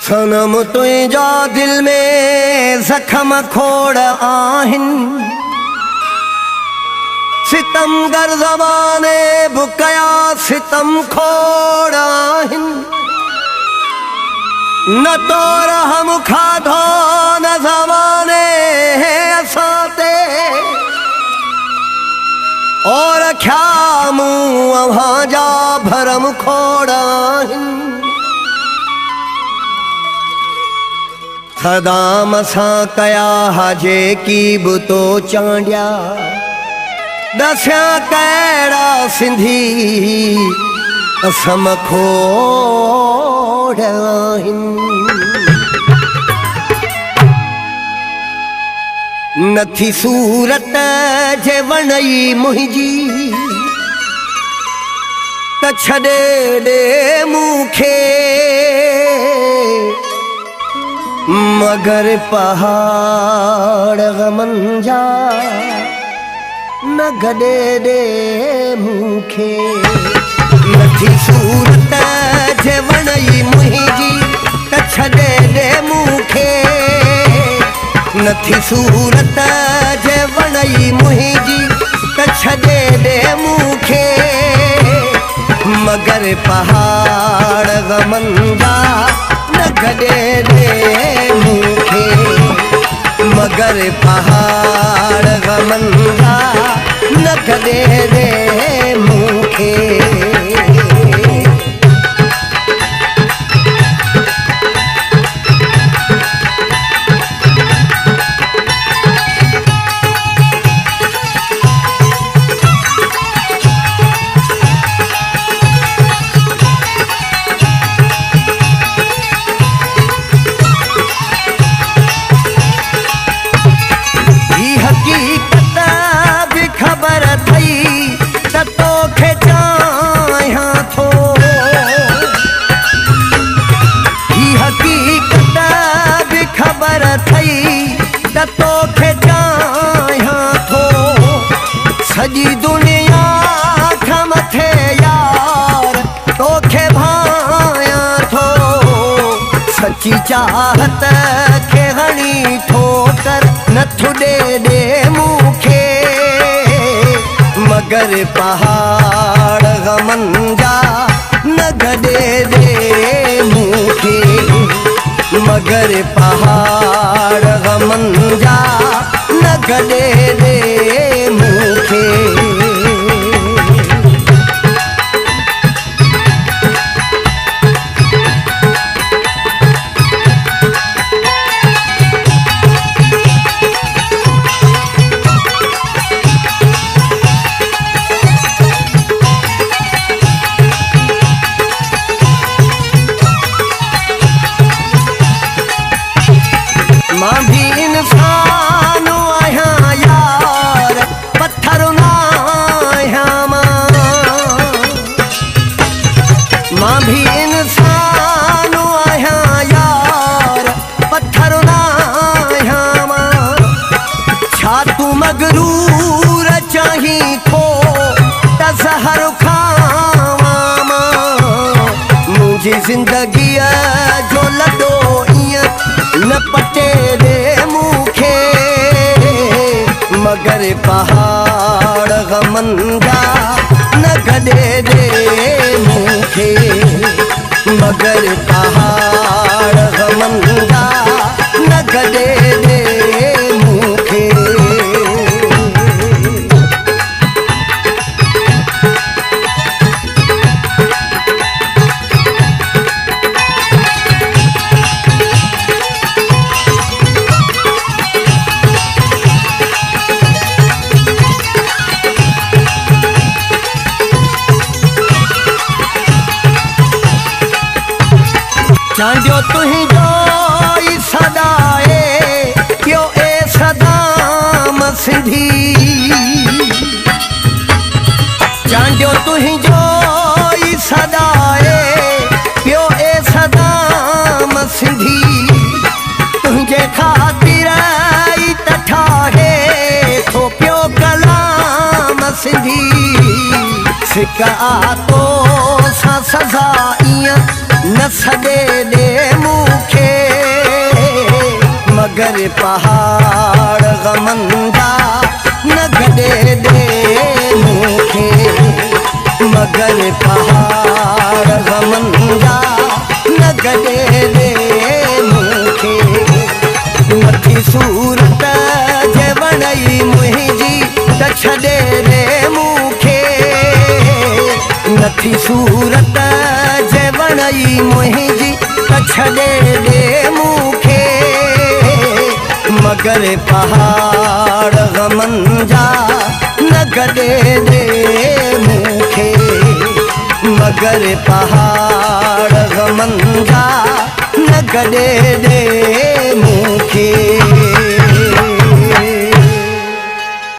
सनम तुझा दिल में जख्म खोड़ आहिन, सितमगर ज़बाने बुकया सितम खोड़ आहिन। न तो रहम खाधो न ज़बाने असाते, और क्या मुँह अभाजा भरम खोड़ आहिन। सदाम सा कया हाजे की बुतो चांडिया, दस्या कैड़ा सिंधी असम खोड़ आहिन। नथी सूरत जे वणई मुंहिंजी, त छॾे ॾे मूंखे, मगर पहाड़ गमन जा न गॾे ॾे मूंखे। नथी सूरत जे वणई मुंहिंजी, त छॾे ॾे मूंखे। नथी सूरत जे वणई मुंहिंजी, त छॾे ॾे मूंखे। मगर पहाड़ गमन जा न गॾे ॾे मूंखे। मगर पहाड़ गमन जा न गॾे ॾे मूंखे। सॼी दुनिया खां मथे यार तोखे भायां थो। सची चाहत खे हणी ठोकर नथो ॾे मूंखे। मगर पहाड़ गमन जा न गॾे ॾे मूंखे। मगर पहाड़ गमन जा न गॾे ॾे मूंखे। मां भी इंसान आहियां यार, पत्थर ना आहियां मां भी इंसान आहियां यार, पत्थर ना आहियां छा तूं मगरूर चाहीं थो त ज़हर खावां मुंहिंजी ज़िंदगीअ जो लॾो ईअं न पटे ॾे मूंखे। मगर पहाड़ गमन जा न गॾे ॾे मूंखे। मगर पहाड़ गमन जा न गॾे ॾे मूंखे। चांडियो तुंहिंजो ई सदाए पियो ए सदाम सिंधी। चांडियो तुंहिंजो ई सदाए पियो ए सदाम सिंधी। तुंहिंजे ख़ातिर ई त ठाहे थो पियो कलाम सिंधी। सिक आतो सां सज़ा ईअं न छॾे ॾे मूंखे मगर पहाड़ ग़मनि जा न गॾे ॾे मूंखे मगर पहाड़ ग़मनि जा न गॾे ॾे मूंखे नथी सूरत जे वणई मुंहिंजी त छॾे ॾे मूंखे नथी सूरत जे वणई मुंहिंजी त छॾे ॾे मूंखे मगर पहाड़ ग़मनि जा न गॾे ॾे मूंखे मगर पहाड़ ग़मनि जा न गॾे ॾे मूंखे